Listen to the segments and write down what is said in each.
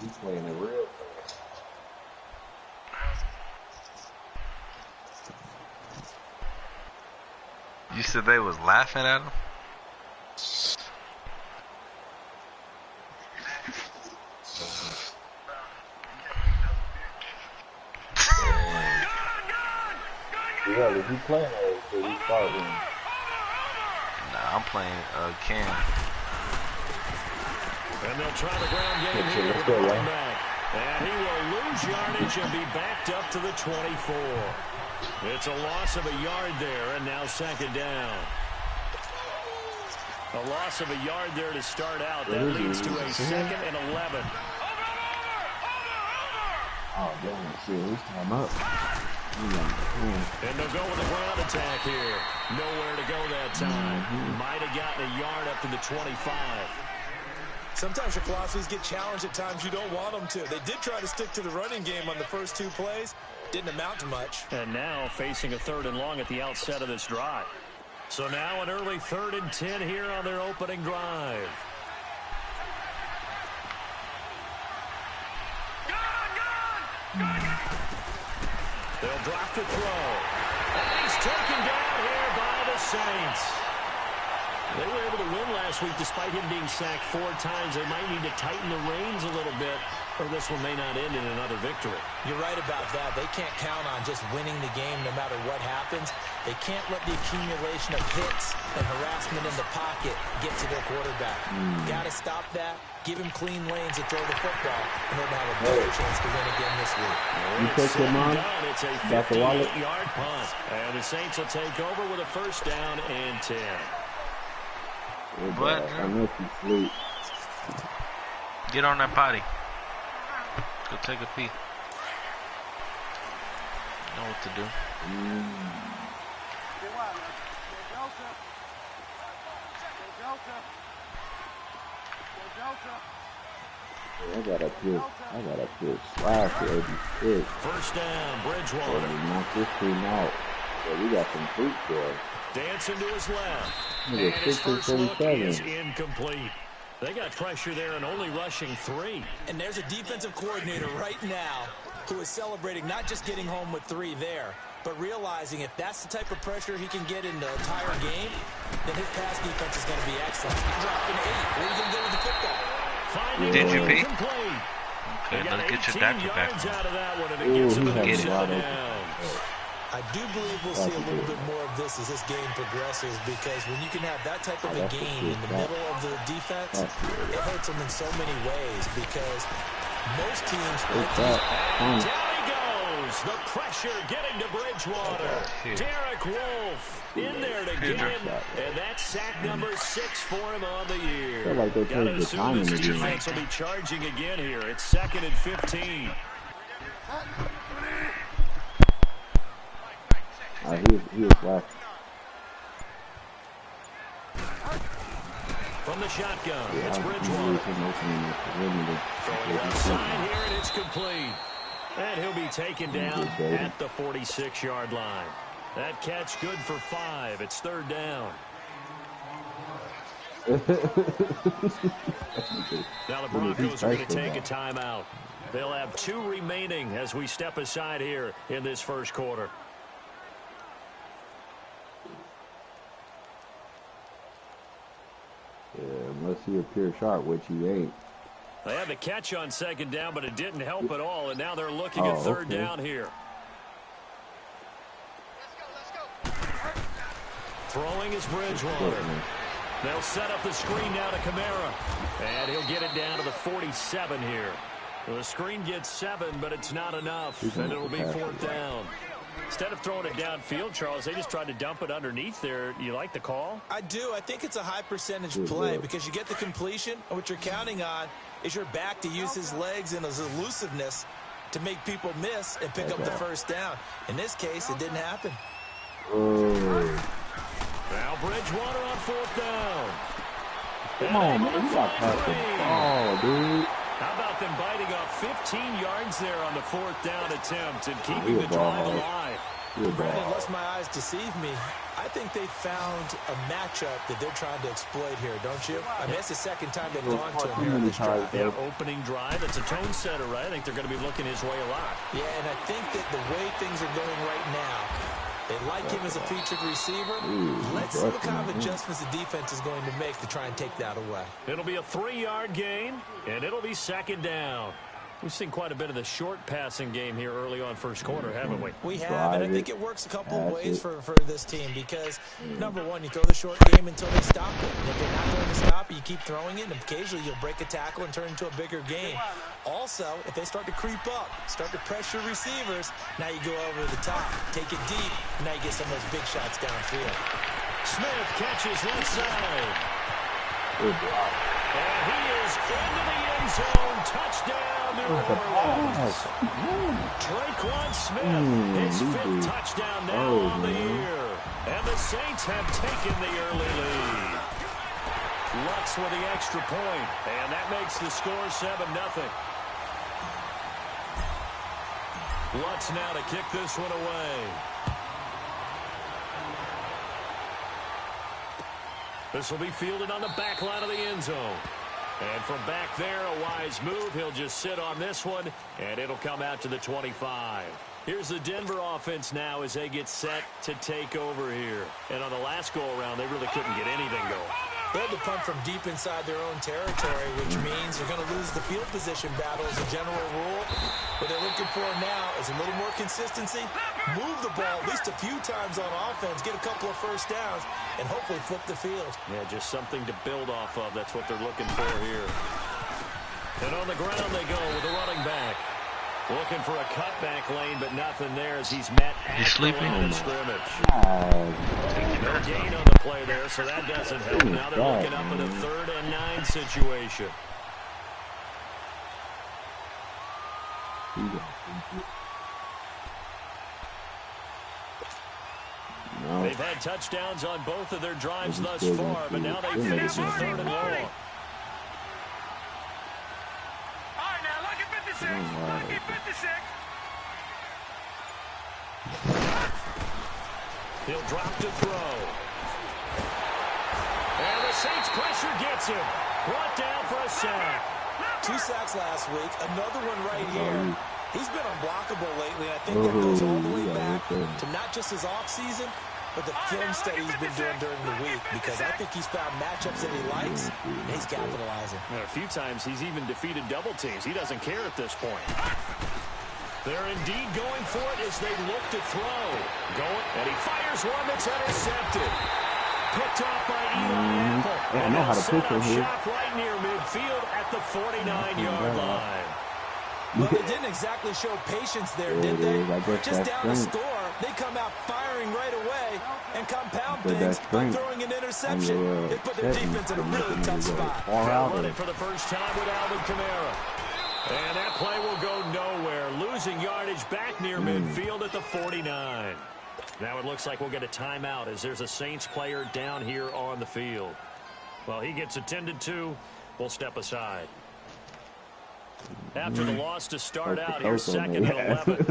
He's playing it real. You said they was laughing at him? Yeah, is he playing or did he start with him? Nah, I'm playing Cam. And they'll try the ground game here with the running back. And he will lose yardage and be backed up to the 24. It's a loss of a yard there, and now second down. A loss of a yard there to start out. That leads to a 2nd and 11. Oh, damn, shit, he's time up. And they'll go with a ground attack here. Nowhere to go that time. Might have gotten a yard up to the 25. Sometimes your philosophies get challenged at times you don't want them to. They did try to stick to the running game on the first 2 plays. Didn't amount to much. And now facing a 3rd and long at the outset of this drive. So now an early 3rd and 10 here on their opening drive. They'll drop to throw. And he's taken down here by the Saints. They were able to win last week despite him being sacked 4 times. They might need to tighten the reins a little bit, or this one may not end in another victory. You're right about that. They can't count on just winning the game no matter what happens. They can't let the accumulation of hits and harassment in the pocket get to their quarterback. Got to stop that. Give him clean lanes to throw the football in order to have a better chance to win again this week. You take him on? It's a 58-yard punt. And the Saints will take over with a 1st down and 10. What? I know he's asleep. Get on that potty. Go take a pee. Know what to do. I got a pure slash for 86. 1st down, Bridgewater. Knock this team out. So we got some fruit there. Dancing to his left. And his first look is incomplete. They got pressure there and only rushing 3. And there's a defensive coordinator right now who is celebrating not just getting home with 3 there, but realizing if that's the type of pressure he can get in the entire game, then his pass defense is going to be excellent. He's dropping 8. Where are you going to go with the football? Did you pee? Okay, let's get your doctor back. Out of that one, and it gets him a get down. I do believe we'll see a little bit more of this as this game progresses, because when you can have that type of a game in the middle of the defense, it hurts them in so many ways, because most teams... And down he goes! The pressure getting to Bridgewater. Derek Wolfe in there to get him, and that's sack number 6 for him on the year. I feel like they Gotta the assume this defense will be charging again here. It's 2nd and 15. He was left. From the shotgun, it's Bridgewater. Throwing outside here, and it's complete. And he'll be taken down at the 46-yard line. That catch good for 5. It's 3rd down. Now the Broncos are going to take a timeout. They'll have 2 remaining as we step aside here in this first quarter. Yeah, unless he appears sharp, which he ain't. They had the catch on 2nd down, but it didn't help at all, and now they're looking at 3rd down here. Let's go. Throwing is Bridgewater. They'll set up the screen now to Kamara, and he'll get it down to the 47 here. Well, the screen gets 7, but it's not enough, and it'll be 4th down. Instead of throwing it downfield, Charles, they just tried to dump it underneath there. You like the call? I do. I think it's a high percentage play because you get the completion, and what you're counting on is your back to use his legs and his elusiveness to make people miss and pick up the 1st down. In this case, it didn't happen. Now Bridgewater on 4th down. Come on, man. You got past the ball, dude. How about them biting off 15 yards there on the 4th down attempt and keeping the drive alive? Brandon, unless my eyes deceive me, I think they found a matchup that they're trying to exploit here, don't you? I mean, it's the second time they've gone to him here in this drive. Yeah, opening drive. It's a tone setter, right? I think they're going to be looking his way a lot. Yeah, and I think that the way things are going right now, they like him as a featured receiver. Let's see what kind of adjustments the defense is going to make to try and take that away. It'll be a 3-yard gain, and it'll be second down. We've seen quite a bit of the short passing game here early on first quarter, haven't we? We have, and I think it works a couple of ways for this team because, number one, you throw the short game until they stop it. And if they're not going to stop it, you keep throwing it, and occasionally you'll break a tackle and turn it into a bigger game. Also, if they start to creep up, start to pressure receivers, now you go over the top, take it deep, and now you get some of those big shots downfield. Smith catches left side. And he is into the end zone. Touchdown, New Orleans. Traquan Smith, his 5th touchdown now on the year. And the Saints have taken the early lead. Lutz with the extra point, and that makes the score 7-0. Lutz now to kick this one away. This will be fielded on the back line of the end zone. And from back there, a wise move. He'll just sit on this one, and it'll come out to the 25. Here's the Denver offense now as they get set to take over here. And on the last go-around, they really couldn't get anything going. They had to punt from deep inside their own territory, which means you're going to lose the field position battle as a general rule. What they're looking for now is a little more consistency, move the ball at least a few times on offense, get a couple of first downs, and hopefully flip the field. Yeah, just something to build off of. That's what they're looking for here. And on the ground they go with the running back. Looking for a cutback lane, but nothing there as he's met at the line of scrimmage. No gain on the play there, so that doesn't help. Now they're looking up in a 3rd and 9 situation. They've had touchdowns on both of their drives thus far, but now they face a 3rd and long. He'll drop to throw. And the Saints pressure gets him. Brought down for a sack. 2 sacks last week. Another one right here. He's been unblockable lately. I think that goes all the way back to not just his offseason, but the film study he's been doing during the week, because I think he's found matchups that he likes, and he's capitalizing. A few times he's even defeated double teams. He doesn't care at this point. They're indeed going for it as they look to throw. And he fires one that's intercepted. Picked off by Eli Apple. I know how to pick him here. Shot right near midfield at the 49-yard line. Well, they didn't exactly show patience there, did they? Just down to score, they come out firing right away and compound things by throwing an interception. They put their defense in a really tough spot. Run it for the first time with Alvin Kamara. And that play will go nowhere. Losing yardage back near midfield at the 49. Now it looks like we'll get a timeout as there's a Saints player down here on the field. Well, he gets attended to. We'll step aside. After the loss to start out, here's 2nd and 11.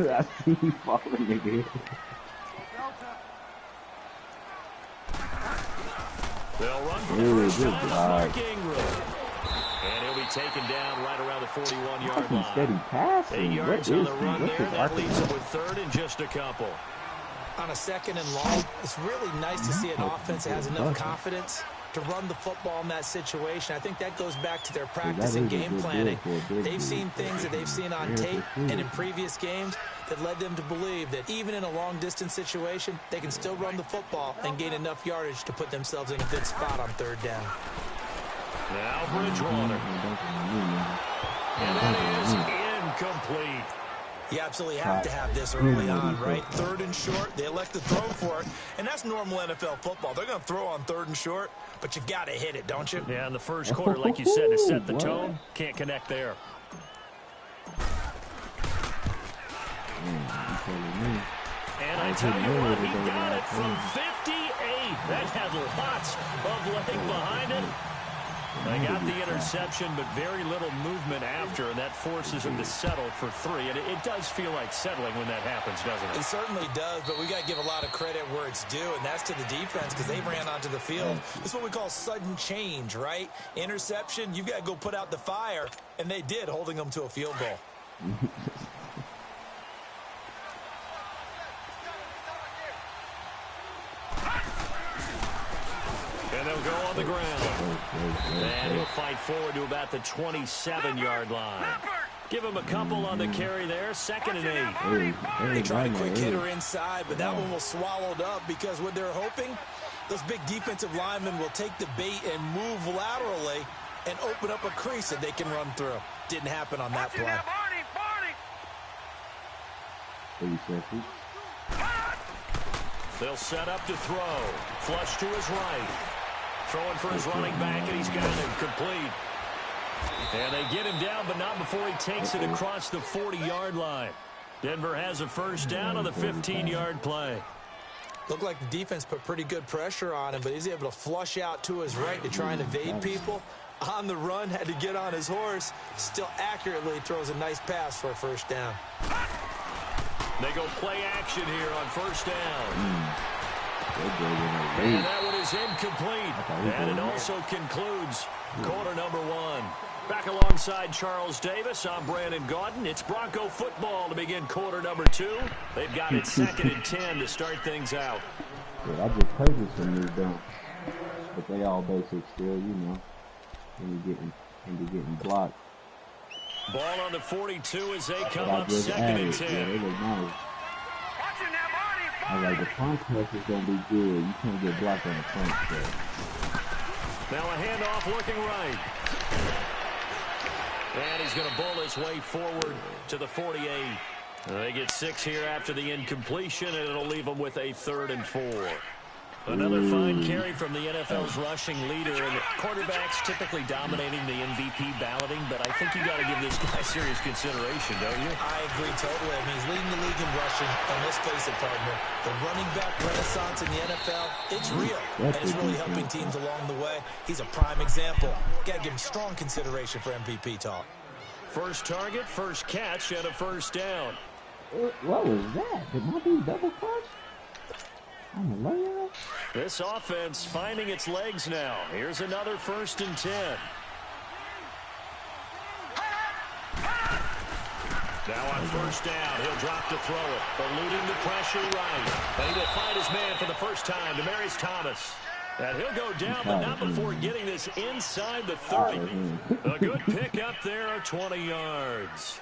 They'll run for the first time. Mark Ingram. And he'll be taken down right around the 41-yard line. 8 yards on the run there. That leaves him with 3rd and just a couple. On a 2nd and long, it's really nice to see an offense that has enough confidence to run the football in that situation. I think that goes back to their practice and game planning. They've seen things that they've seen on tape and in previous games that led them to believe that even in a long-distance situation, they can still run the football and gain enough yardage to put themselves in a good spot on 3rd down. Now Bridgewater. And that is incomplete. You absolutely have to have this early on, right? 3rd and short, they elect to throw for it, and that's normal NFL football. They're going to throw on 3rd and short, but you've got to hit it, don't you? Yeah, in the first quarter, like you said, to set the tone, can't connect there. And I tell you what, he got it from 58. That had lots of leg behind it. They got the interception, but very little movement after, and that forces them to settle for 3. And it does feel like settling when that happens, doesn't it? It certainly does, but we got to give a lot of credit where it's due, and that's to the defense because they ran onto the field. It's what we call sudden change, right? Interception, you've got to go put out the fire, and they did, holding them to a field goal. And they'll go on the ground. And he'll fight forward to about the 27-yard line. Give him a couple on the carry there. 2nd and 8. They tried a quick hitter inside, but that one was swallowed up because what they're hoping, those big defensive linemen will take the bait and move laterally and open up a crease that they can run through. Didn't happen on that play. They'll set up to throw. Flush to his right. Throwing for his running back, and he's got it complete. And they get him down, but not before he takes it across the 40-yard line. Denver has a first down on the 15-yard play. Looked like the defense put pretty good pressure on him, but he's able to flush out to his right to try and evade people. On the run, had to get on his horse. Still accurately throws a nice pass for a first down. They go play action here on first down. And that one is incomplete. And it also concludes quarter number 1. Back alongside Charles Davis, I'm Brandon Gaudin. It's Bronco football to begin quarter number 2. They've got it 2nd and 10 to start things out. Yeah, I just purchased some new dunks, but they all basic still, you know, when you're getting blocked. Ball on the 42 as they come up 2nd and 10. Yeah, they look nice. I like the front press is going to be good. You can't get blocked on the front press. Now a handoff looking right. And he's going to bull his way forward to the 48. They get 6 here after the incompletion, and it'll leave them with a 3rd and 4. Another fine carry from the NFL's rushing leader, and quarterbacks typically dominating the MVP balloting, but I think you got to give this guy serious consideration, don't you? I agree totally. I mean, he's leading the league in rushing, and let's face it, partner, the running back renaissance in the NFL, it's real, and it's really helping teams along the way. He's a prime example. Got to give him strong consideration for MVP talk. First target, first catch, and a first down. What was that? Did my dude double clutch? On the layout? This offense finding its legs now. Here's another 1st and 10. Now on first down, he'll drop to throw it. Eluding the pressure right. And he will find his man for the first time, Demaryius Thomas. And he'll go down, but not before getting this inside the 30. A good pick up there of 20 yards.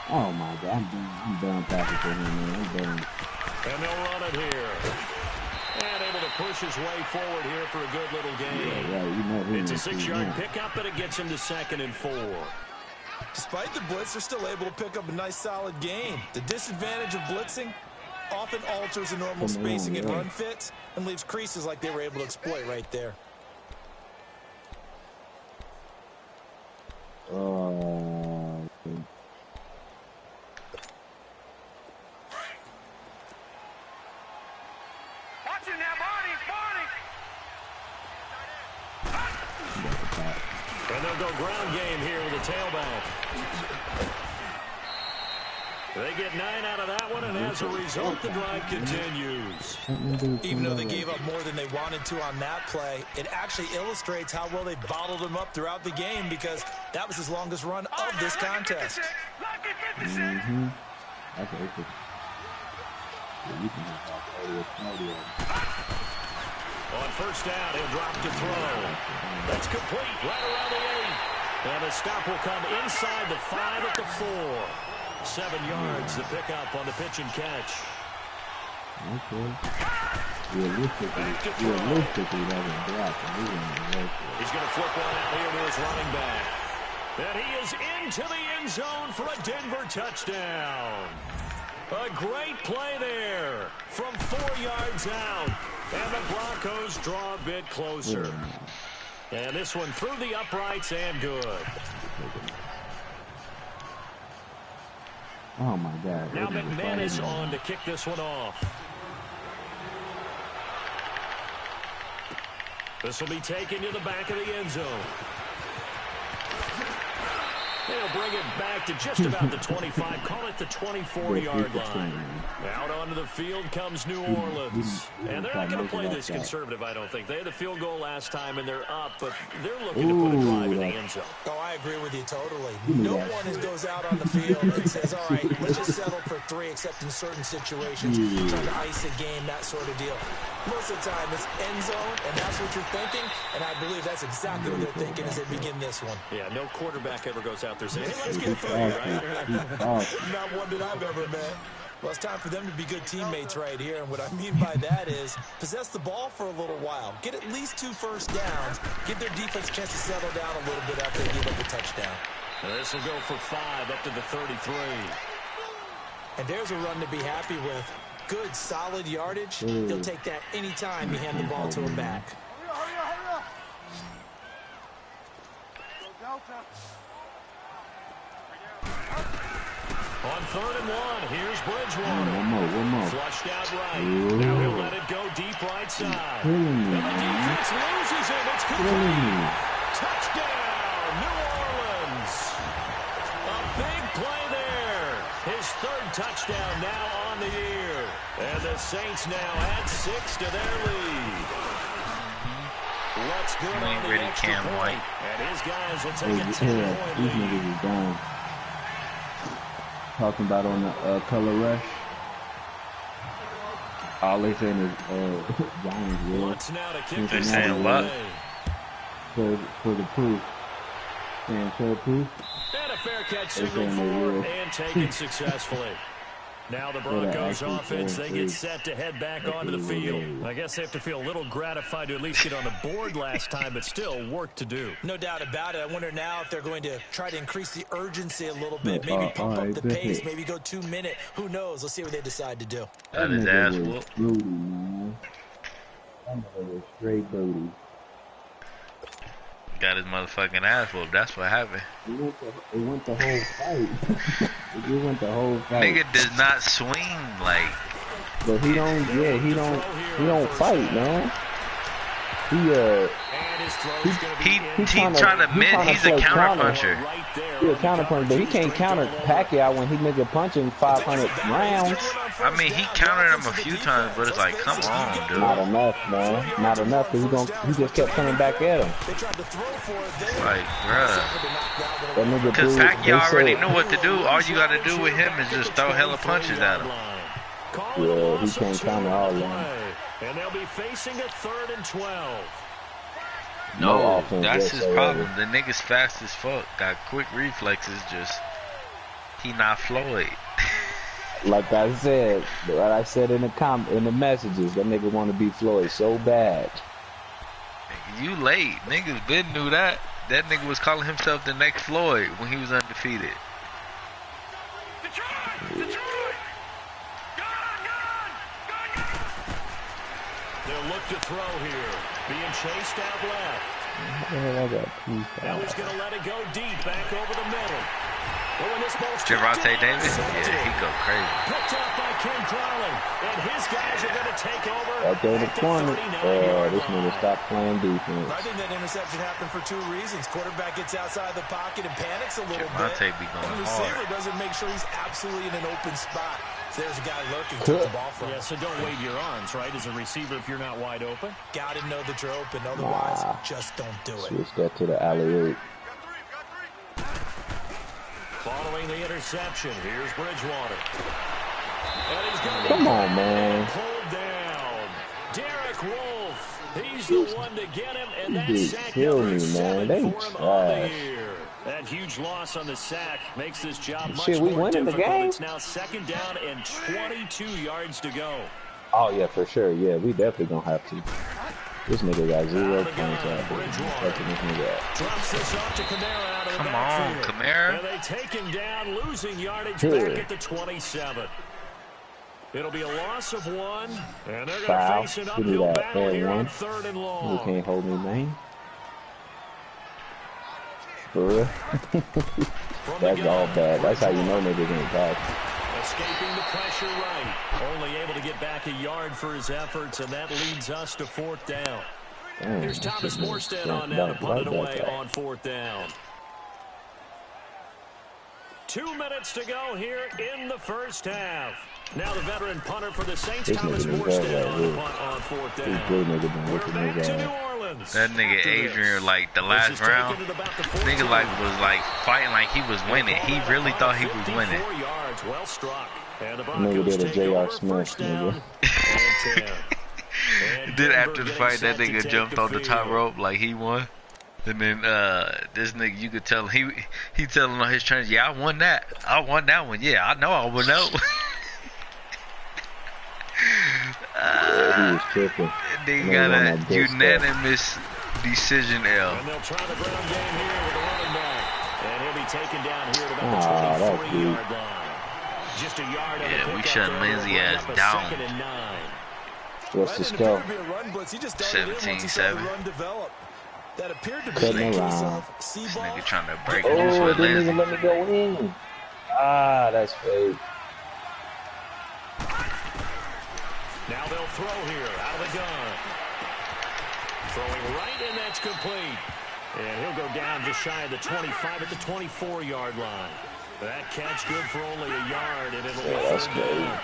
Oh my God, I'm done passing for him, man. I'm done. And they'll run it here. And able to push his way forward here for a good little gain. Yeah, you know it's a 6-yard pickup, and it gets him to 2nd and 4. Despite the blitz, they're still able to pick up a nice solid gain. The disadvantage of blitzing often alters the normal spacing and run fits and leaves creases like they were able to exploit right there. And they'll go ground game here with a tailback. They get 9 out of that one, and as a result, the drive continues. Even though they gave up more than they wanted to on that play, it actually illustrates how well they bottled them up throughout the game because that was his longest run of this contest. On first down, he'll drop to throw. That's complete right around the 8. And a stop will come inside the 5 at the 4. 7 yards, the pickup on the pitch and catch. Okay. Realistically, doesn't block. He's going to flip one out here to his running back. And he is into the end zone for a Denver touchdown. A great play there from 4 yards out. And the Broncos draw a bit closer. And this one through the uprights and good. Oh my God. Now McManus on to kick this one off. This will be taken to the back of the end zone. They'll bring it back to just about the 25. Call it the 24-yard line. Out onto the field comes New Orleans. And they're not going to play this conservative, I don't think. They had the field goal last time, and they're up, but they're looking to put a drive in the end zone. Oh, I agree with you totally. No one goes out on the field and says, all right, let's just settle for 3, except in certain situations, trying to ice a game, that sort of deal. Most of the time, it's end zone, and that's what you're thinking, and I believe that's exactly what they're thinking as they begin this one. Yeah, no quarterback ever goes out there saying, hey, let's get 3, right? Not one that I've ever met. Well, it's time for them to be good teammates right here, and what I mean by that is possess the ball for a little while, get at least 2 first downs, give their defense a chance to settle down a little bit after they give up a touchdown. This will go for 5 up to the 33. And there's a run to be happy with. Good, solid yardage. He'll take that anytime you hand the ball to him back. On 3rd and 1, here's Bridgewater. One more. Flushed out right. Now he'll let it go deep right side. And the defense loses it. It's complete. Touchdown, New Orleans. A big play there. His 3rd touchdown now on the year. And the Saints now add 6 to their lead. What's good on the extra point? And his guys will take a 10-point lead. These niggas is down. Talking about on the color rush. All they saying is Giants will. They're saying what? For the proof. And for the proof. And a fair catch signal for and taken successfully. Now the Broncos offense, they get set to head back onto the field. I guess they have to feel a little gratified to at least get on the board last time, but still work to do. No doubt about it. I wonder now if they're going to try to increase the urgency a little bit, maybe pump up the pace, maybe go 2-minute. Who knows? Let's see what they decide to do. That is ass whoop. Straight booty. Got his motherfucking ass whooped. That's what happened. It went the whole fight. It went the whole fight. Nigga does not swing like. But he don't fight, man. He's trying to mid. He's a counter puncher. He's a counter puncher, but he can't counter Pacquiao when he nigga punching 500 rounds. I mean, he countered him a few times, but it's like, come on, dude. Not enough, man. Not enough, because he just kept coming back at him. Like, bruh. Because Pacquiao already knew what to do. All you got to do with him is just throw hella punches at him. Yeah, he can't counter all of them. And they'll be facing a 3rd and 12. No, that's his problem. The nigga's fast as fuck. Got quick reflexes, just he not Floyd. Like I said, what I said in the messages, that nigga want to be Floyd so bad. You late. Niggas been knew that. That nigga was calling himself the next Floyd when he was undefeated. Detroit! They'll look to throw here. Being chased out left. Now he's going to let it go deep, back over the middle. Javonte Davis? Yeah, he go crazy. Picked up by Ken Crowley. And his guys are going to take over. Right there in the corner. This nigga stopped playing defense. I think that interception happened for 2 reasons. Quarterback gets outside the pocket and panics a little Javonte bit. Be going and the hard. receiver doesn't make sure he's absolutely in an open spot. So there's a guy lurking to the ball from. Yeah, so don't wave your arms, right, as a receiver if you're not wide open. Got to know that you're open. Otherwise, just don't do it. Switch that to the alley-oop. Following the interception, here's Bridgewater. And he's going to Come on, man. pulled down. Derek Wolfe, he's the one to get him, and that's sack kill number me, 7 man. They for him on the trash. year. That huge loss on the sack makes this job much Shit, we more winning the difficult. game? It's now 2nd down and 22 yards to go. Oh, yeah, for sure. Yeah, we definitely gonna have to. This nigga got 0 points out there. Drops this off to Kamara out of the Come on, backfield. Kamara. And they take him down, losing yardage back at the 27. It'll be a loss of 1, and they're going to Foul. face an Give me uphill that. battle here on One. 3rd and You long. can't hold me, man. For real. That's all bad. That's how you know niggas ain't tough. Escaping the pressure right. Only able to get back a yard for his efforts, and that leads us to 4th down. Here's Thomas Morstead on now to punt it away on 4th down. 2 minutes to go here in the first half. Now the veteran punter for the Saints, Thomas Morstead on the punt on 4th down. We're back to New Orleans. That nigga Adrian, like the last round, nigga like was like fighting like he was winning. He really thought he was winning. Well struck. And the Nigga Broncos did a take J.R. over Smith, first down. Then after the fight, that nigga jumped on the top rope like he won. And then this nigga, you could tell he telling on his trainers, yeah, I won that one. Yeah, I know I won that one. He was tripping. They got a unanimous decision L. And they'll try the ground game here with a running back. And he'll be taken down here at about the 23-yard line. Just a yard. Yeah, we shut Lindsay ass down. What's the score? 17-7. That appeared to be Cutting around. This nigga trying to break Oh, loose with didn't Lindsay. even let me go in. Ah, that's fake. Now they'll throw here out of the gun. Throwing right, and that's complete. And he'll go down just shy of the 25 at the 24-yard line. That catch good for only a yard, and it'll be that's 3rd great. down.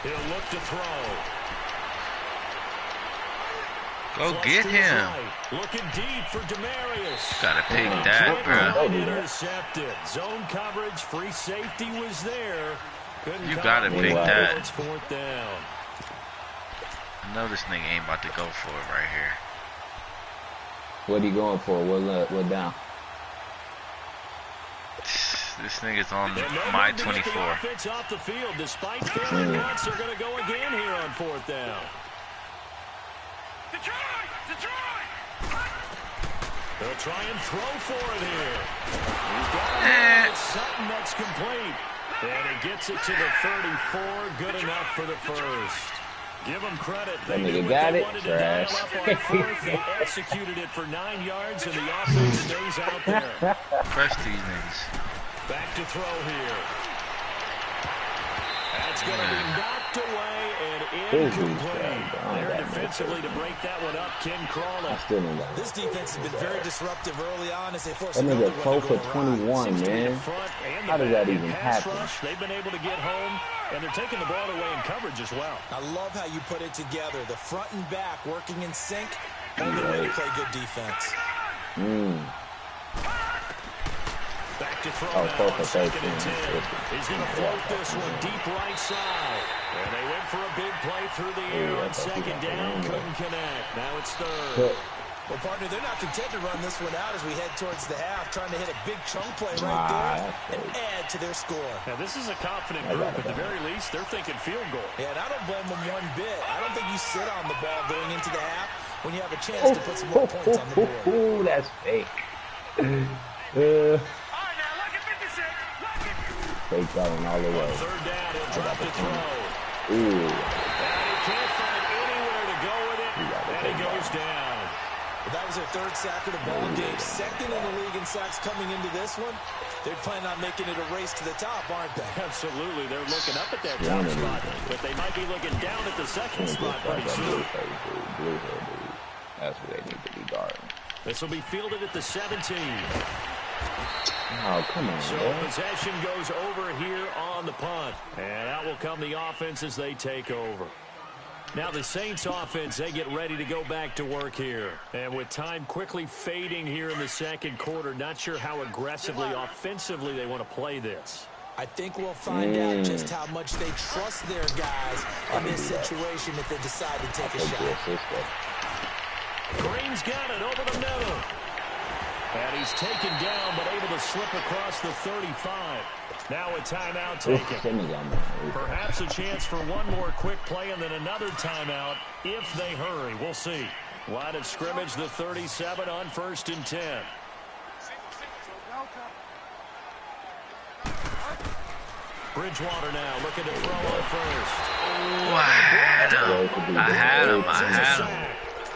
He'll look to throw. Go get him. Looking deep for Demarius. Gotta pick that, bro. Intercepted. Zone coverage, free safety was there. Couldn't You come gotta up pick with it. that. It's 4th down. I know this nigga ain't about to go for it right here. What he going for? What down? This nigga's on And no my good to get the 24. offense off the field. Despite failing once, they're going to go again here on 4th down. They'll try and throw for it here. He's got it. It's something that's complete. And he gets it to the 34. Good enough for the first. Give them credit. That They nigga knew what got they it. wanted to dial Trash. up on 4th. They executed it for 9 yards, and the offense stays out there. Press these niggas. Back to throw here. That's going to be knocked away and incomplete. There defensively to break that one up, Ken Crawler. This defense has been very disruptive early on as they force That another nigga one 4 to for go around. 21, man. How did that even happen? They've been able to get home, and they're taking the ball away in coverage as well. I love how you put it together. The front and back working in sync. Only way to play good defense. Back to throw Oh, now on 13. 2nd and 10. He's going to float this one deep right side. And they went for a big play through the air on 2nd down. Couldn't connect. Now it's 3rd. Well, partner, they're not content to run this one out as we head towards the half, trying to hit a big chunk play right there and add to their score. Now, this is a confident group. At the very least, they're thinking field goal. Yeah, and I don't blame them one bit. I don't think you sit on the ball going into the half when you have a chance to put some more points on the board. Ooh, that's fake. Fake that one all the way. 3rd down, he'll drop the throw. Ooh. And he can't find anywhere to go with it, and he goes down. Well, that was their 3rd sack of the ball game. 2nd in the league in sacks coming into this one. They're planning on making it a race to the top, aren't they? Absolutely. They're looking up at that top spot, but they might be looking down at the 2nd spot pretty soon. That's where they need to be guarding. This will be fielded at the 17. Oh, come on, So man. possession goes over here on the punt. And out will come the offense as they take over. Now the Saints offense, they get ready to go back to work here. And with time quickly fading here in the 2nd quarter, not sure how aggressively, offensively they want to play this. I think we'll find out just how much they trust their guys in this situation if they decide to take a shot. Green's got it over the middle. And he's taken down, but able to slip across the 35. Now a timeout taken. Perhaps a chance for one more quick play and then another timeout if they hurry. We'll see. Line of scrimmage, the 37 on 1st and 10. Bridgewater now looking to throw on 1st. Oh, I had him.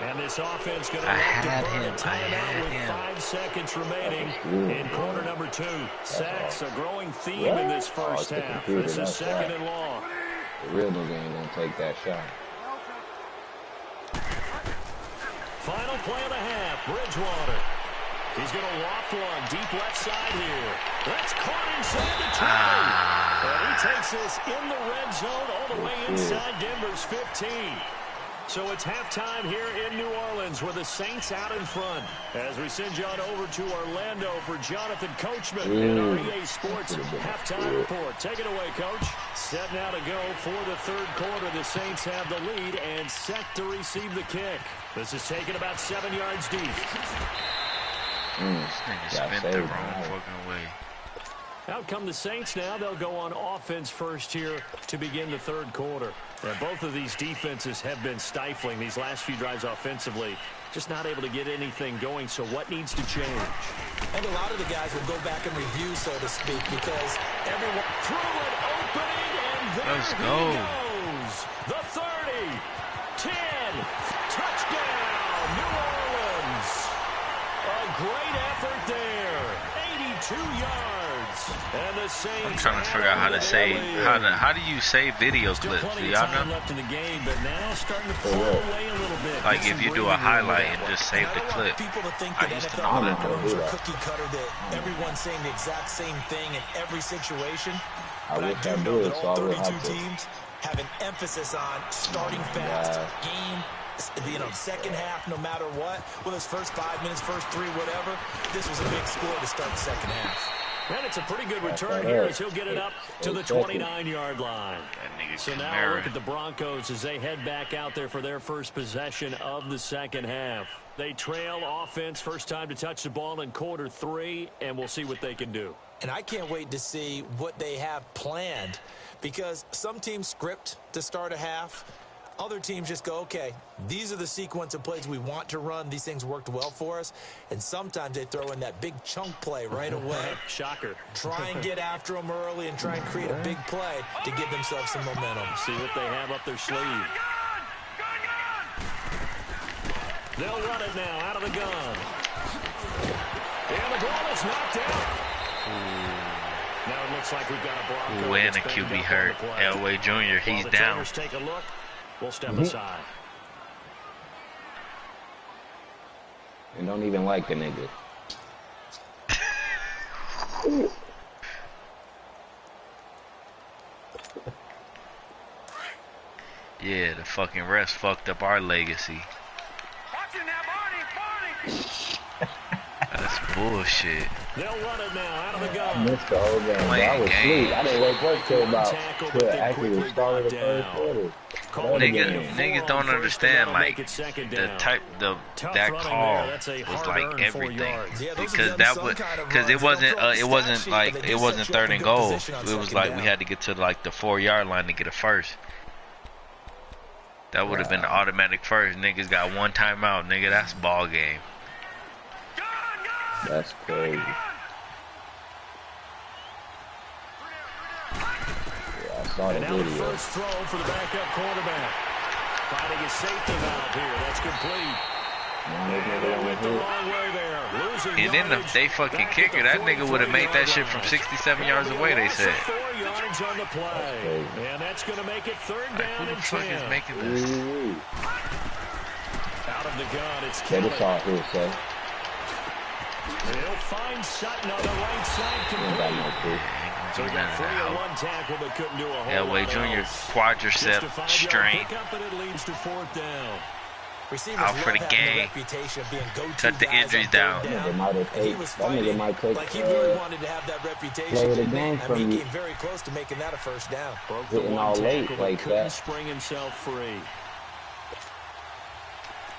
And this offense going to look to burn a timeout with 5 seconds remaining in quarter number 2. Sacks, a growing theme in this first half. This is 2nd and long. The real nigga ain't gonna take that shot. Final play of the half, Bridgewater. He's going to loft one deep left side here. That's caught inside the 20. And he takes this in the red zone all the way inside Denver's 15. So it's halftime here in New Orleans with the Saints out in front. As we send you on over to Orlando for Jonathan Coachman in our EA Sports halftime report. Take it away, Coach. Set now to go for the third quarter. The Saints have the lead and set to receive the kick. This is taken about 7 yards deep. This nigga spent the wrong fucking way. Out come the Saints now. They'll go on offense first here to begin the third quarter. And both of these defenses have been stifling these last few drives offensively. Just not able to get anything going, so what needs to change? And a lot of the guys will go back and review, so to speak, because everyone threw an opening, and there he goes. The 30, 10, touchdown, New Orleans. A great effort there, 82 yards. And the Saints, I'm trying to figure out how to save. How do you save video clips? Do y'all know? Left in the game, but now starting to pull away a little bit. Like if you do a highlight and just save the clip. People to think I that used to NFL know locker rooms that. are cookie cutter, that everyone's saying the exact same thing in every situation. But I wish do I know did, that so all I would 32 have to. teams have an emphasis on starting fast, game, second half, no matter what. Well, his first 5 minutes, first 3, whatever. This was a big score to start the second half. And it's a pretty good return here as he'll get it up to the 29-yard line. So now look at the Broncos as they head back out there for their first possession of the second half. They trail offense, first time to touch the ball in quarter 3, and we'll see what they can do. And I can't wait to see what they have planned, because some teams script to start a half. Other teams just go, okay, these are the sequence of plays we want to run. These things worked well for us. And sometimes they throw in that big chunk play right away. Shocker. Try and get after them early and try and create a big play to give themselves some momentum. See what they have up their sleeve. They'll run it now out of the gun. And the ball is knocked out. Now it looks like we've got a Bronco. And a QB hurt. Elway Jr., he's down. Take a look. We'll step aside. And don't even like the nigga. Yeah, the fucking refs fucked up our legacy. That's bullshit. They'll run it now out of the I gun. missed the whole game. I was asleep. I didn't wake up till actually the start of the first quarter. Niggas don't understand, like, that call was like everything, because it wasn't third and goal. It was like we had to get to like the 4-yard line to get a first. That would have been the automatic first. Niggas got one timeout, nigga. That's ball game. That's crazy. Yeah, I saw the video. video. First throw for the backup quarterback. Finding his safety valve here. That's complete. They went the wrong way there. And then if they fucking kicker, that nigga would have made that shit from 67 yards away, they said. 4 yards on the play. And that's going to make it third down and 10. Who the fuck is making this? Out of the gun, it's Killa. Get us off here, son. He'll find Sutton on the right side complete. So he got 3-1 tackle, but couldn't do a whole Elway Jr. quadricep strain. Out for the game. Cut the injuries down. That nigga might take like he really wanted to have that reputation. game from he you. came very close to making that a first down. Getting all late like that. Spring himself free.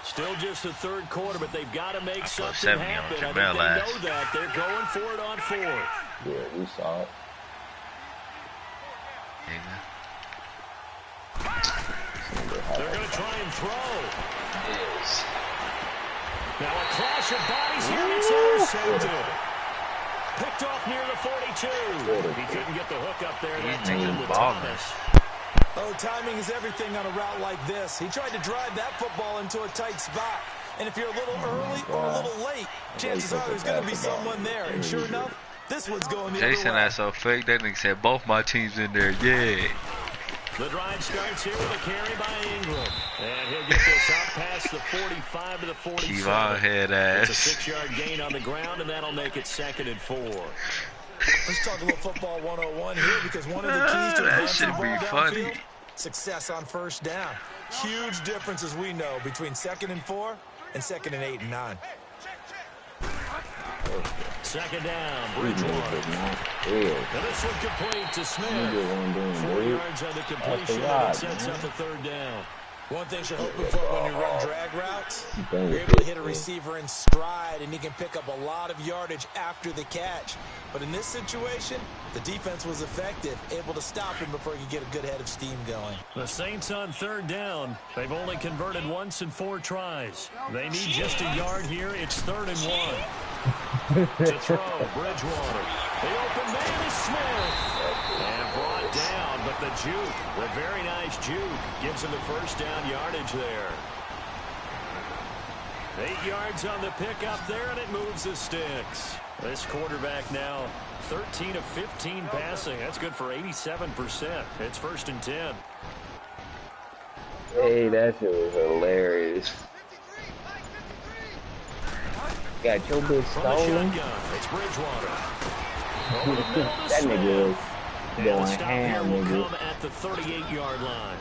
Still just the third quarter, but they've got to make something happen. I think they know that. They're going for it on fourth. Yeah, we saw it. They're going to try and throw. Now across your bodies here, it's intercepted. Picked off near the 42. He couldn't get the hook up there. That time with Thomas. Oh, timing is everything on a route like this. He tried to drive that football into a tight spot. And if you're a little early or a little late, chances are there's going to be someone there. And sure enough, this one's going the other way. Jason, that's so fake. That nigga said both my teams in there. Yeah. The drive starts here with a carry by Ingram. And he'll get this up past the 45 to the 47. Killa head ass. It's a 6-yard gain on the ground, and that'll make it 2nd and 4. Let's talk a little football 101 here, because one of the keys to advancing the ball downfield, success on first down. Huge difference, as we know, between 2nd and 4 and 2nd and 8 and 9. 2nd down, Bridgewater. And this one complete to Smith. 4 yards on the completion, and it sets up a 3rd down. One thing you're hoping for when you run drag routes, you're able to hit a receiver in stride, and he can pick up a lot of yardage after the catch. But in this situation, the defense was effective, able to stop him before he could get a good head of steam going. The Saints on 3rd down. They've only converted once in 4 tries. They need just a yard here. It's 3rd and 1. To throw, Bridgewater. The open man is Smith. And brought down, but the juke, the very nice juke, gives him the 1st down yardage there. 8 yards on the pickup there, and it moves the sticks. This quarterback now 13 of 15 passing. That's good for 87%. It's 1st and 10. Hey, that shit was hilarious. Got your bitch stolen. It's Bridgewater. That nigga was going ham, nigga. Come at the 38-yard line.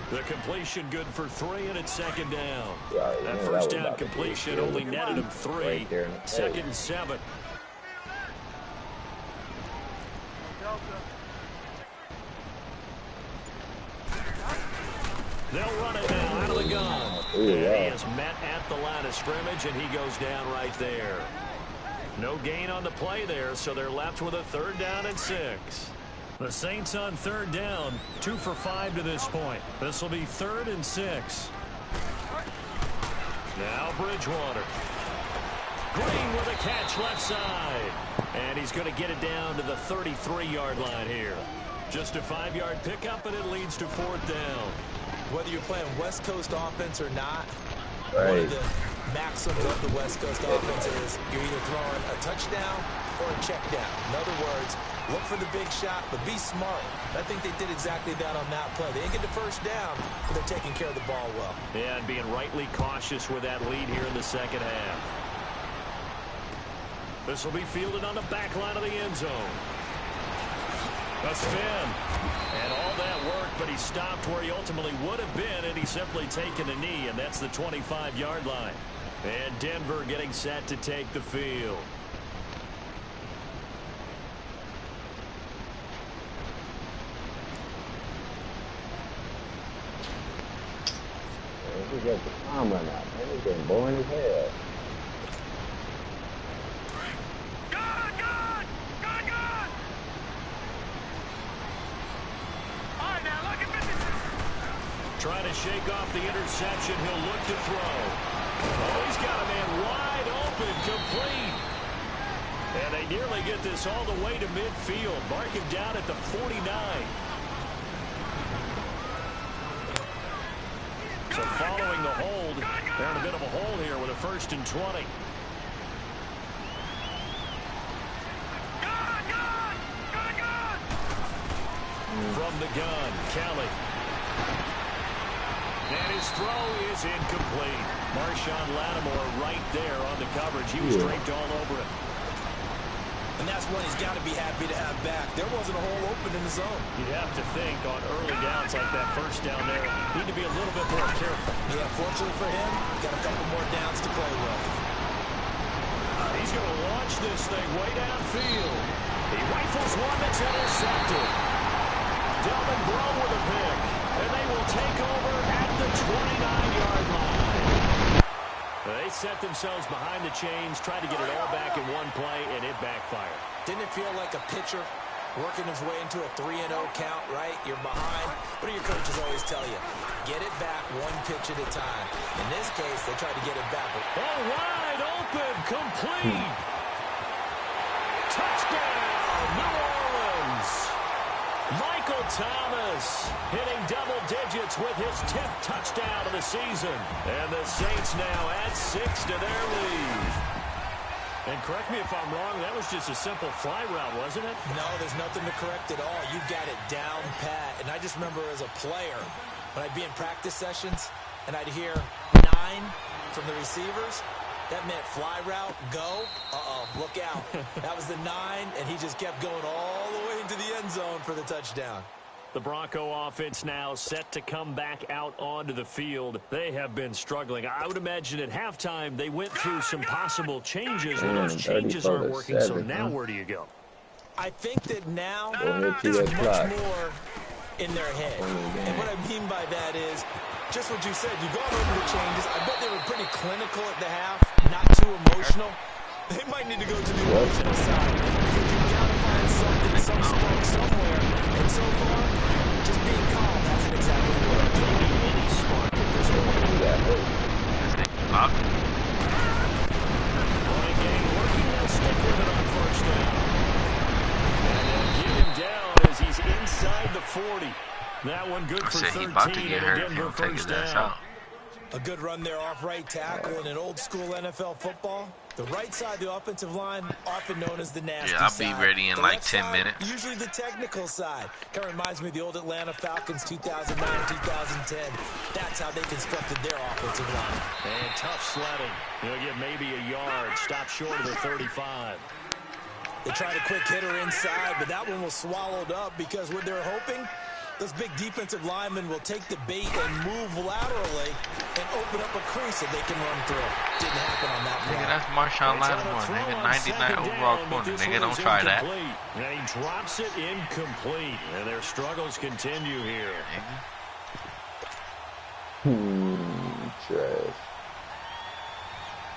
The completion good for 3, and it's 2nd down. Yeah, that 1st down completion only netted him 3. Right 2nd and 7. They'll run it now out of the gun. And he is met at the line of scrimmage, and he goes down right there. No gain on the play there, so they're left with a 3rd down and 6. The Saints on 3rd down, 2 for 5 to this point. This will be 3rd and 6. Now Bridgewater. Green with a catch left side. And he's going to get it down to the 33-yard line here. Just a 5-yard pickup, and it leads to 4th down. Whether you're playing West Coast offense or not, right. One of the maxims of the West Coast offense is you're either throwing a touchdown or a check down. In other words, look for the big shot, but be smart. I think they did exactly that on that play. They didn't get the 1st down, but they're taking care of the ball well. Yeah, and being rightly cautious with that lead here in the 2nd half. This will be fielded on the back line of the end zone. A spin. And all that work, but he stopped where he ultimately would have been, and he's simply taken a knee, and that's the 25-yard line. And Denver getting set to take the field. We got the time run out, man. It's getting boring as hell. Trying to shake off the interception. He'll look to throw. Oh, he's got a man wide open, complete. And they nearly get this all the way to midfield. Mark him down at the 49. So following the hold, they're in a bit of a hole here with a 1st and 20. From the gun, Kelly. And his throw is incomplete. Marshawn Lattimore right there on the coverage. He was draped all over it. And that's one he's got to be happy to have back. There wasn't a hole open in the zone. You'd have to think on early downs like that 1st down there, need to be a little bit more careful. Yeah, fortunately for him, got a couple more downs to play with. He's going to launch this thing way downfield. He rifles one that's intercepted. Delvin Breaux with a pick. And they will take over at the 29-yard line. They set themselves behind the chains, tried to get it all back in one play, and it backfired. Didn't it feel like a pitcher working his way into a 3-0 count, right? You're behind. What do your coaches always tell you? Get it back one pitch at a time. In this case, they tried to get it back. All wide open, complete. Touchdown, New Orleans. Michael Thomas hitting double digits with his 10th touchdown of the season. And the Saints now add 6 to their lead. And correct me if I'm wrong, that was just a simple fly route, wasn't it? No, there's nothing to correct at all. You got it down pat. And I just remember as a player, when I'd be in practice sessions and I'd hear 9 from the receivers, that meant fly route, go. Look out. That was the 9, and he just kept going all the way into the end zone for the touchdown. The Bronco offense now set to come back out onto the field. They have been struggling. I would imagine at halftime they went through some possible changes. Well, those changes aren't working, so now where do you go? I think that now there's much more in their head. And what I mean by that is just what you said. You've gone over the changes. I bet they were pretty clinical at the half, not too emotional. They might need to go to the emotional side. You've got to find something, some spark somewhere. And so far, just being calm hasn't exactly worked. Maybe any spark at this point. Running game working. They'll stick with it on first down. And they'll get him down as he's inside the 40. That one good for 13 and a Denver first down. A good run there off right tackle in an old-school NFL football. The right side of the offensive line, often known as the nasty side. Yeah, I'll be ready in like 10 minutes. Usually the technical side. Kind of reminds me of the old Atlanta Falcons 2009, 2010. That's how they constructed their offensive line. And tough sledding. He'll get maybe a yard. Stop short of the 35. They tried a quick hitter inside, but that one was swallowed up because what they're hoping, those big defensive linemen will take the bait and move laterally and open up a crease that they can run through. Didn't happen on that play. Nigga, that's Marshawn Lattimore, nigga. 99 overall corner. Nigga, don't try that. And he drops it incomplete. And their struggles continue here. Trash.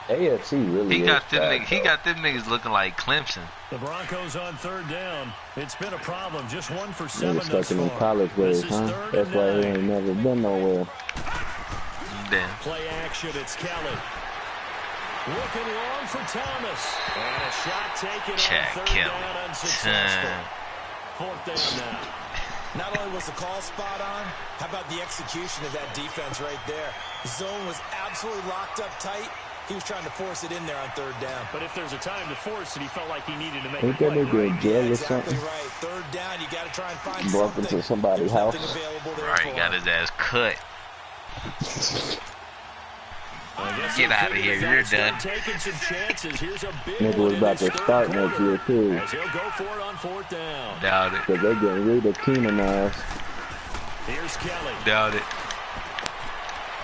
AFC really he got them niggas looking like Clemson. The Broncos on third down. It's been a problem. Just 1 for 7 thus far. Stuck in them college ways, huh? That's why he ain't never been nowhere. Damn. Play action. It's Kelly. Looking long for Thomas. And a shot taken on third down unsuccessful. Fourth down now. Not only was the call spot on, how about the execution of that defense right there? The zone was absolutely locked up tight. He was trying to force it in there on third down. But if there's a time to force it, he felt like he needed to make a play. Ain't that nigga in jail or exactly something? Right. Third down, you got to try and find broke something. Into somebody's house. Right, got his ass cut. Get out of here, you're done. Nigga was about to start next year too. As he'll go for it on fourth down. Doubt it. Cause they getting rid of Keenan ass. Here's Kelly. Doubt it.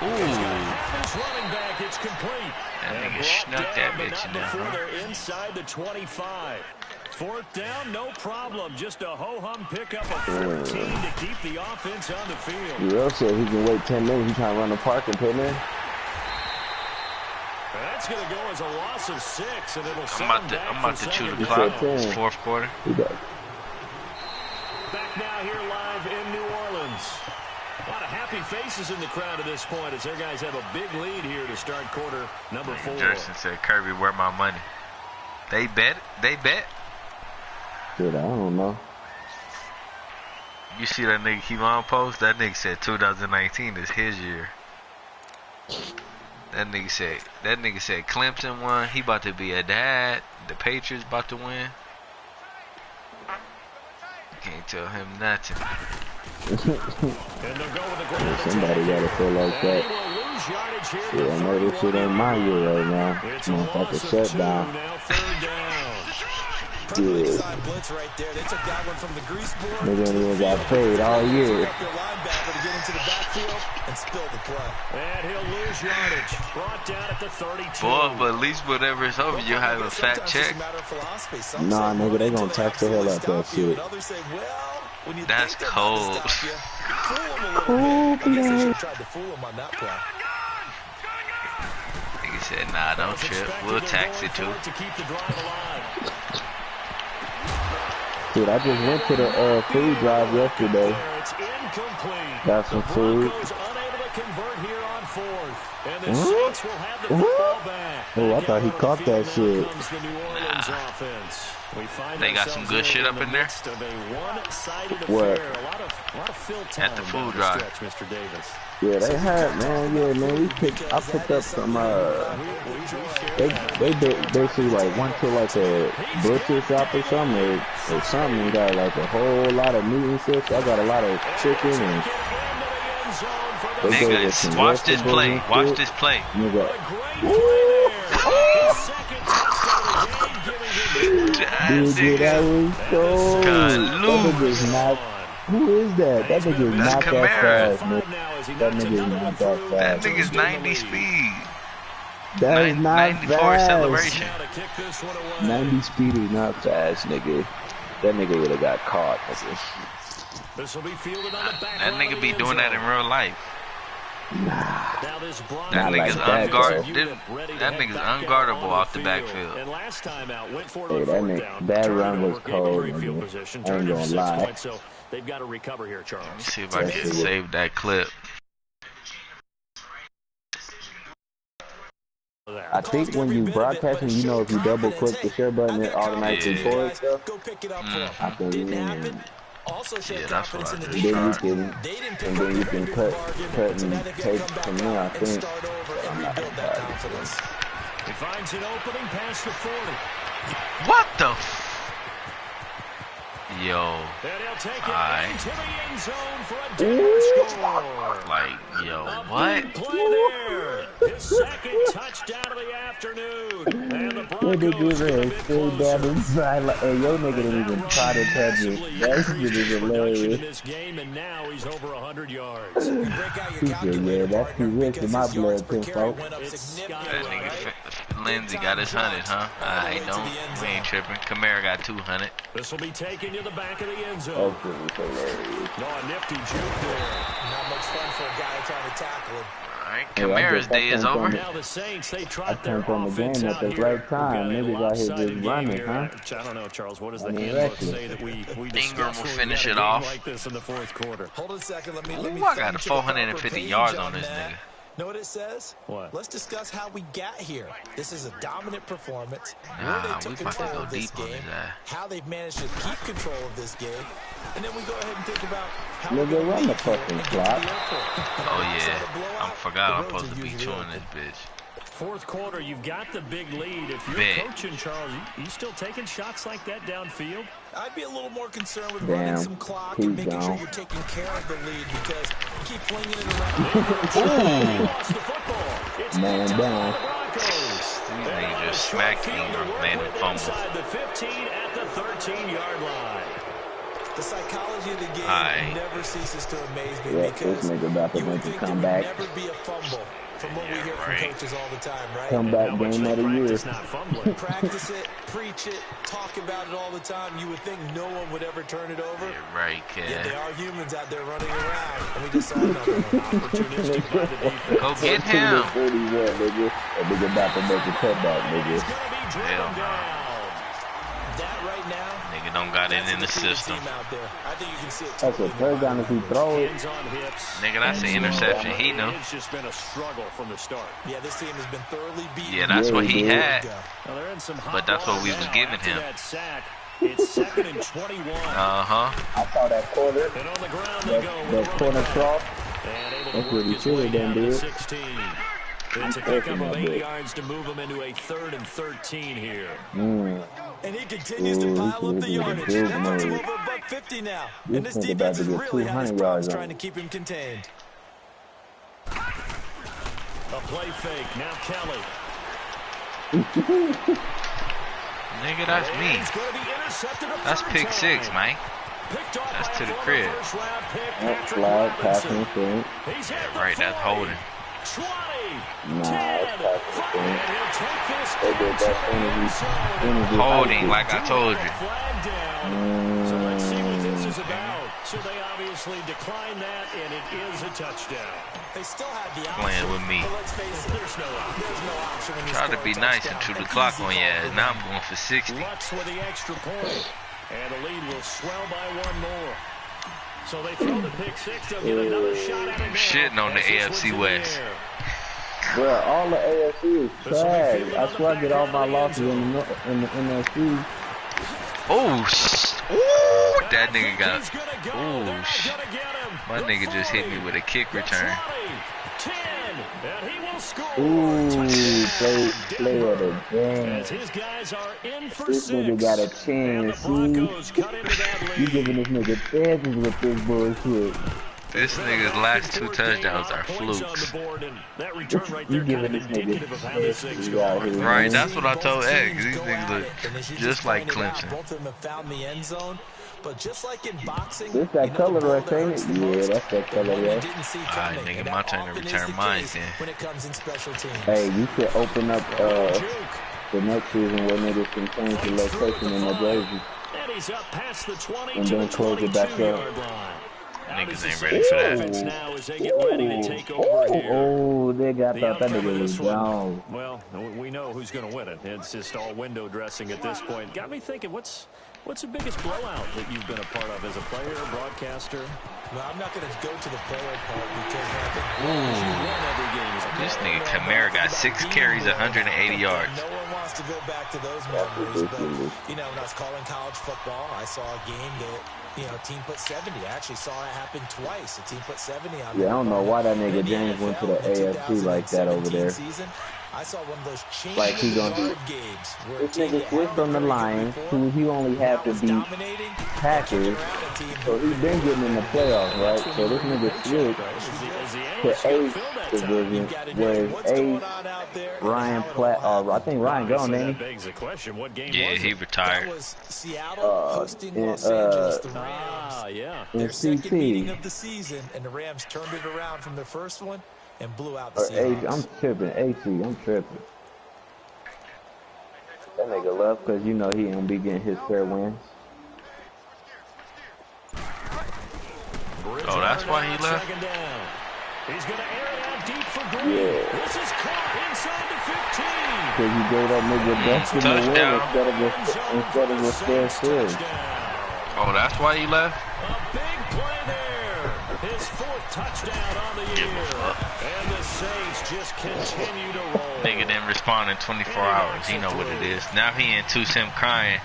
Ooh. Running back, it's complete. That nigga snuck that bitch down. They're inside the 25. Fourth down, no problem. Just a ho-hum pickup of 14 to keep the offense on the field. You said he can wait 10 minutes. He trying to run the park and put him in. That's going to go as a loss of 6, and it'll I'm about to chew the clock. It's fourth quarter. Back now here live in New Orleans. A lot of happy faces in the crowd at this point as their guys have a big lead here to start quarter number 4. Justin said, Kirby, where my money? They bet? They bet? Dude, I don't know. You see that nigga Kevon post? That nigga said 2019 is his year. That nigga said Clemson won. He about to be a dad. The Patriots about to win. Can't tell him nothing. Somebody gotta feel like that. Shit, I know this shit ain't my year right now. Motherfucker shut down. Dude. Nigga ain't even got paid all year. And he'll lose yardage. Brought down at the 32. Boy, but at least whatever is over, you have a fat check. Nah, nigga, they gonna tax the hell out that shit. That's cold. Cold, Nigga said, nah, don't trip. We'll tax it too. Dude, I just went to the food drive yesterday. Got some food. fourth. And the Saints will have the football back. Oh, I thought he caught that shit. Comes the New Orleans offense. They got some good shit up in there. What? At the food drive. Mr. Davis. Yeah, they had, man. Yeah, man. I picked up some. They basically like went to like a butcher shop or something, and got like a whole lot of meat and shit. So I got a lot of chicken and. Nigga, watch this play. Watch this play. Nigga. Dude, that was so. That nigga's not. Who is that? That nigga's not that fast, nigga. That nigga's not that fast. That nigga's 90 speed. That is not 94 fast. acceleration. 90 speed is not fast, nigga. That nigga would have got caught, nigga. That nigga be doing that in real life. Nah. That nigga's like that nigga's unguardable off the backfield. Hey, that run was cold, nigga. I ain't gonna lie. They've got to recover here, Charles. Let me see if I can save that clip. I think when you broadcasting, you know, if you double click the share button, it automatically records stuff. I think yeah, that's what I did. Then you can cut and take from there. I think. I'm not gonna He finds an opening past the 40. What the? Yo. Like, yo, what? His second touchdown of the afternoon. And the Broncos hey, yo nigga didn't even try to touch it. That shit is hilarious. This game, and now he's over 100 yards. Yeah, that's too rich in my blood, too, folks. That nigga Lindsay got his 100, huh? I don't. We ain't tripping. Kamara got 200. This will be taken to the back of the end zone. A nifty juke there. Not much fun for a guy trying to tackle him. Alright, Kamara's day is over. Now the Saints, they tried their offense out at the right time. Niggas out here just running, huh? I don't know, Charles. What does the handbook say that we Ingram will finish it off. Like this in the fourth quarter. Hold on a second. Let me Ooh, I got 450 yards on this nigga. Know what it says? What? Let's discuss how we got here. This is a dominant performance. Nah, where they took we about to control go of this deep on game, his ass. how they've managed to keep control of this game, and then we go ahead and think about how Nigga, we're going run to the make here fucking and get to clock. the airport. Oh yeah, I forgot I'm The roads supposed to are be usually chewing open. this bitch. Fourth quarter, you've got the big lead. If you're Bet. coaching, Charles, you still taking shots like that downfield? I'd be a little more concerned with Damn, running some clock he's and making sure down. you're taking care of the lead because you keep flinging it around. He lost the football. It's Man picked up by down. the Broncos. These niggas just smacked Ingram, man, and fumbled. Inside the 15 at the 13-yard line. The psychology of the game Aight. never ceases to amaze me Yeah, because this nigga about to you would make a think there would comeback. never be a fumble from what we Yeah, hear from right. coaches all the time, right? Comeback How much game they of the year. practice not fumbling. Practice it, preach it, talk about it all the time. You would think no one would ever turn it over. Yeah, right, Yet kid. there are humans out there running around, and we just saw another one. Opportunistic by the defense. Go get him. 41, nigga. That nigga about to make a cutback, nigga. He's going to be driven Hell no. down. That right now, Nigga don't got it in the that's a defeated system. team out there. I think you can see it That's a totally in the first down if he throw it. Hands on hips. Nigga, that's an interception. He knew. It's just been a struggle from the start. Yeah, this team has been thoroughly beaten. Yeah, that's what he had. Now they're in some hot But that's what we water was now giving after him. that sack. It's 2nd and 21. Uh-huh. I saw that corner. And on the ground they go. with That a corner running back. cross. And able That's to what work he his should way have done, down to dude. 16. It's a pickup of 8 yards to move him into a 3rd and 13 here. And he continues to pile up the yardage. That puts him over $150 now. And this defense has really had his problems trying to keep him contained. A play fake. Now Kelly. Nigga, that's And me. he's going to be intercepted a That's third pick 6, time. man. Picked off That's by to a the former crib. first-round pick, That Patrick flag, Robinson. passing thing. He's hit the Right, that's 40, holding. 20, Nah, 10, that's passing 5, thing. and he'll take this They did into that the end zone. Holding, like I told you. Flag down. So let's see what this is about. So they obviously declined that, and it is a touchdown. They still have the option. Playing with me. But let's face it, There's no option. there's no option when you Tried to score be a nice touchdown. and chew the An clock easy on your call ass. for Now them. I'm going for 60. Lutz with the extra point. And the lead will swell by 1 more. So they throw the pick 6. They'll get another shot at it now. Shitting on the As this AFC one's in West. air. Bro, all the AFC is trash. I swear I get all my losses in the NFC. Oh, ooh, that nigga got. My nigga just hit me with a kick return. Ooh, play of the game. This nigga got a chance. See? You giving this nigga chances with this bullshit. This nigga's last 2 touchdowns are flukes. You giving this nigga right, that's what I told Eggs. These niggas look just like Clemson. Both of them have found the end zone. But just like in boxing, this that color rush, ain't it? Yeah, that's that color rush. Alright, nigga, my turn to return mine then. When it comes in special teams. Hey, you should open up the next season where niggas can change the location in the jersey. And then close it back up. Niggas ain't ready for that. Oh, they got that nigga was down. Well, we know who's going to win it. It's just all window dressing at this point. Got me thinking, what's the biggest blowout that you've been a part of as a player, broadcaster? Well, I'm not going to go to the player part because I think this nigga Kamara got 6 carries, 180 yards. No one wants to go back to those memories, but you know, when I was calling college football, I saw a game that, you know, team put 70. I actually saw it happen twice. A team put 70 on. Yeah, I don't know why that nigga James went to the AFC like that over there. I saw one of those like he gonna do. This nigga switched on the Lions, who he only had to beat Packers, so he been getting in the playoffs, right? So this nigga switched to A division, whereas A Ryan Platt, I think Ryan gone, ain't he? Yeah, he retired. In CT. Meeting of the season, and the Rams turned it around from their first one and blew out the Seahawks. I'm tripping. I'm tripping. That nigga left because you know he ain't be getting his fair wins. Oh, that's why he left? He's going to air it out deep for Green. Yeah. This is caught inside the 15. Because he gave that nigga best in the win instead of a fair share. Oh, that's why he left? A big play there. His 4th touchdown on the year. And the Saints just continue to roll. Nigga didn't respond in 24 hours. He know what it is. Now he in 2 sim crying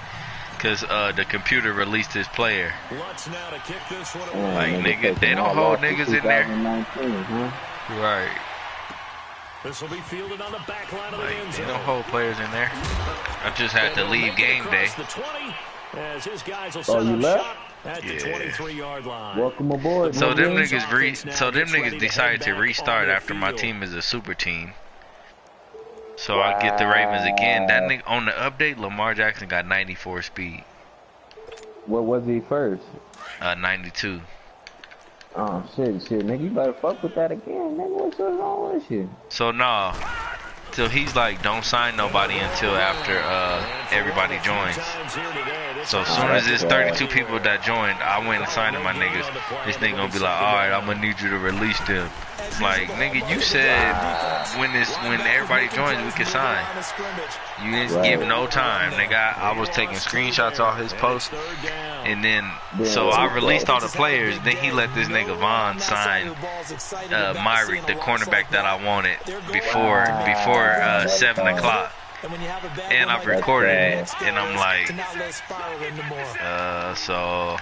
because the computer released his player. What's now to kick this one away? Like, nigga, they don't hold niggas in there. Right. This will be fielded on the back line of the end zone. They don't hold players in there. I just had to leave game day. As his guys will set you up left? shop at the 23-yard line. Welcome aboard. So them niggas decided to restart after my team is a super team. So I get the Ravens again. That nigga on the update, Lamar Jackson got 94 speed. What was he first? 92. Oh shit, nigga, you better fuck with that again, nigga. What's wrong with you? So nah. So he's like, don't sign nobody until after everybody joins. So as soon as there's 32 people that joined, I went and signed to my niggas. This nigga gonna be like, alright, I'm gonna need you to release them. Like, nigga, you said when everybody joins, we can sign. You didn't give no time, nigga. I was taking screenshots off his post, and then so I released all the players. Then he let this nigga Vaughn sign Myrick, the cornerback that I wanted before 7 o'clock. And I've recorded it, and I'm like, so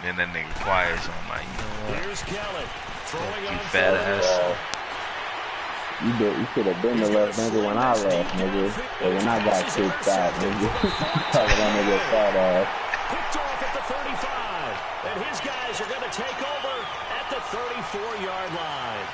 then that nigga quiet, so I'm like, you know what? You fat ass. You should have been the left nigga when I left, nigga. Or when I got kicked out, nigga. Talking that nigga fat ass. Picked off at the 35, and his guys are going to take over at the 34-yard line.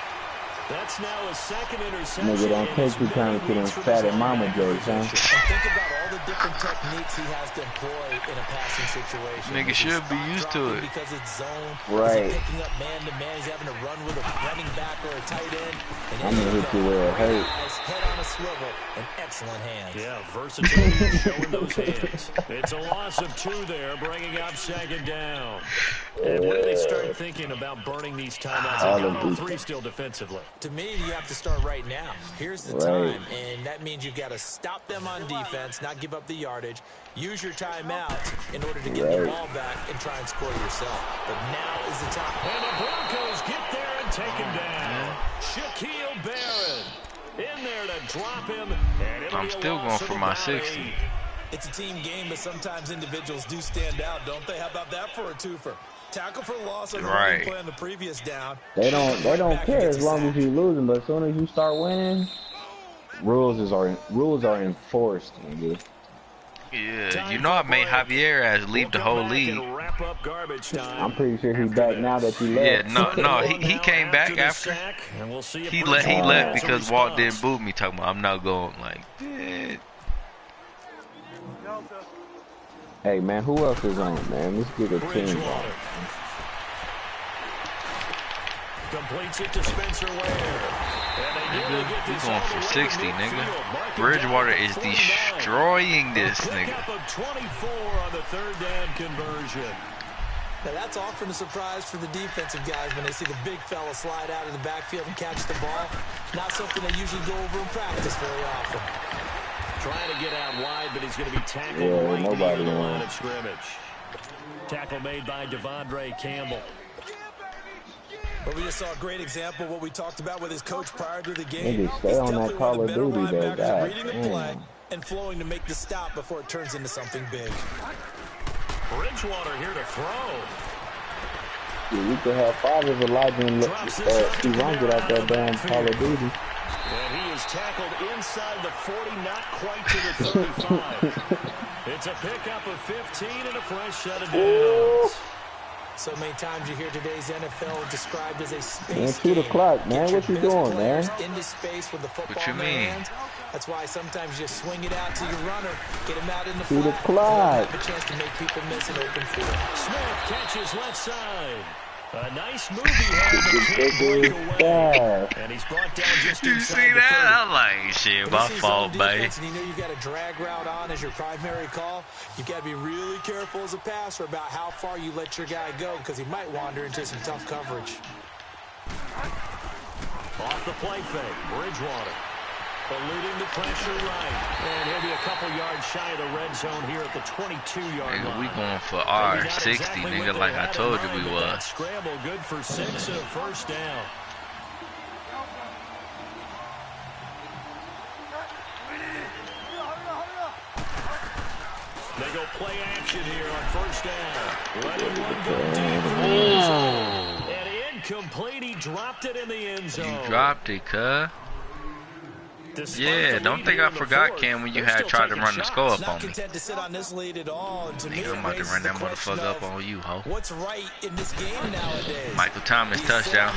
That's now a 2nd interception. Nigga, don't take your time to them fat and mama jokes, huh? Think about all the different techniques he has to employ in a passing situation. Nigga should be used to it. Because it's zone. Right. He's picking up man to man. He's having to run with a running back or a tight end. I'm gonna hit you where it hurts. Head on a swivel and excellent hands. Yeah, versatility showing those hands. It's a loss of 2 there, bringing up 2nd down. And when do they start thinking about burning these timeouts? They got all 3 still defensively. To me, you have to start right now. Here's the time, and that means you've got to stop them on defense, not give up the yardage. Use your timeout in order to get the ball back and try and score yourself. But now is the time. And the Broncos get there and take him down. Shaquille Barrett. In there to drop him. I'm still going for my 60. It's a team game, but sometimes individuals do stand out, don't they? How about that for a twofer? Tackle for loss on the play on the previous down. They don't care as long as you're losing, but as soon as you start winning, rules are enforced, nigga. Yeah, you know I made Javier as leave the whole league. I'm pretty sure he's back now that you left. Yeah, no, he came back after. He left because Walt didn't boo me. Talking about I'm not going like. Eh. Hey man, who else is on, man? Let's get a team ball. Completes it to Spencer Ware. He's going for 60, nigga. Bridgewater is destroying this nigga. 24 on the third down conversion. Now that's often a surprise for the defensive guys when they see the big fella slide out of the backfield and catch the ball. Not something they usually go over in practice very often. Trying to get out wide, but he's going to be tackled right near the line of scrimmage. Tackle made by Devondre Campbell. But we just saw a great example of what we talked about with his coach prior to the game. Maybe stay on that Call of Duty, though, guys. Reading the play and flowing to make the stop before it turns into something big. Bridgewater here to throw. Yeah, we could have 5 of Elijah and Steve Rangel out there damn Call of Duty. And he is tackled inside the 40, not quite to the 35. It's a pickup of 15 and a fresh set of downs. So many times you hear today's NFL described as a space man, shoot the clock, man. What you doing, man? Into space with the football what you in their mean? hands. That's why sometimes you just swing it out to your runner, get him out in the shoot the clock. Have a chance to make people miss an open field. Smith catches left side. A nice move he had, but can't break away. And he's brought down just you inside see the that? 30. I'm like, shit, my fault, babe. And you know you've got a drag route on as your primary call. You've got to be really careful as a passer about how far you let your guy go because he might wander into some tough coverage. Off the play fake, Bridgewater. Eluding the pressure right. And he'll be a couple yards shy of the red zone here at the 22-yard Nigga, line. we going for R60, exactly nigga, like I told you we was. Scramble good for 6 and a first down. They go play action here on first down. Letting one go deep for the end zone. And incomplete, he dropped it in the end zone. You dropped it, cuh. Yeah, don't think I forgot, Cam, when you had tried to run the score up on me. Nigga, I'm about to run that motherfucker up on you, ho. What's right in this game nowadays? Michael Thomas touchdown.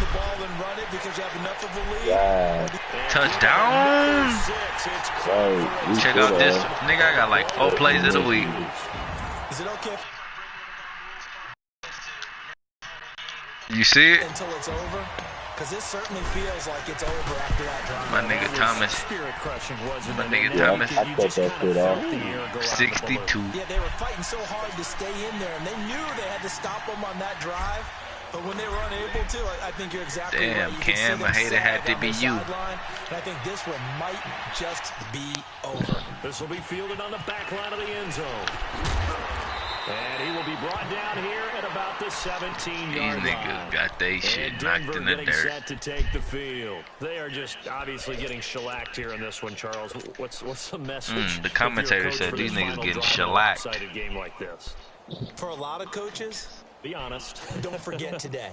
Yeah. Touchdown! Check out this. Nigga, I got like 4 plays of the week. Is it okay? You see it? Until it's over? Because it certainly feels like it's over after that drive. My nigga Thomas. My nigga Thomas. I cut that shit out. 62. Yeah, they were fighting so hard to stay in there, and they knew they had to stop them on that drive. But when they were unable to, I think you're exactly right. Damn, Cam, I hate it had to be you. And I think this one might just be over. This will be fielded on the back line of the end zone. And he will be brought down here at about the 17-yard line. These niggas got they shit knocked in the dirt. Set to take the field. They are just obviously getting shellacked here in this one, Charles. What's the message? The commentator said these niggas getting shellacked. Game like this. For a lot of coaches, be honest. Don't forget today.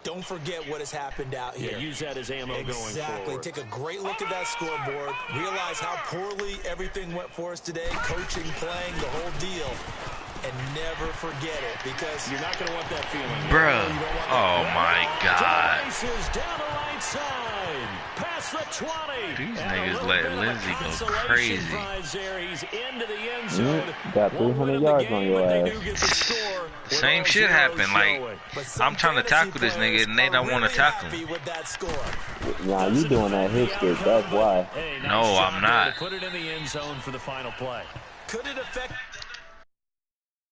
Don't forget what has happened out here. Yeah, use that as ammo going forward. Exactly. Take a great look at that scoreboard. Realize how poorly everything went for us today. Coaching, playing, the whole deal. And never forget it, because you're not going to want that feeling. Bro, oh my God. Down the right side, past the 20. These niggas let Lindsey go crazy. He's into the end zone. Got 300 yards on your ass. Same shit happened. Like, I'm trying to tackle this nigga, and they don't want to tackle him. Nah, you doing that hit stick, that's why. No, I'm not. Put it in the end zone for the final play. Could it affect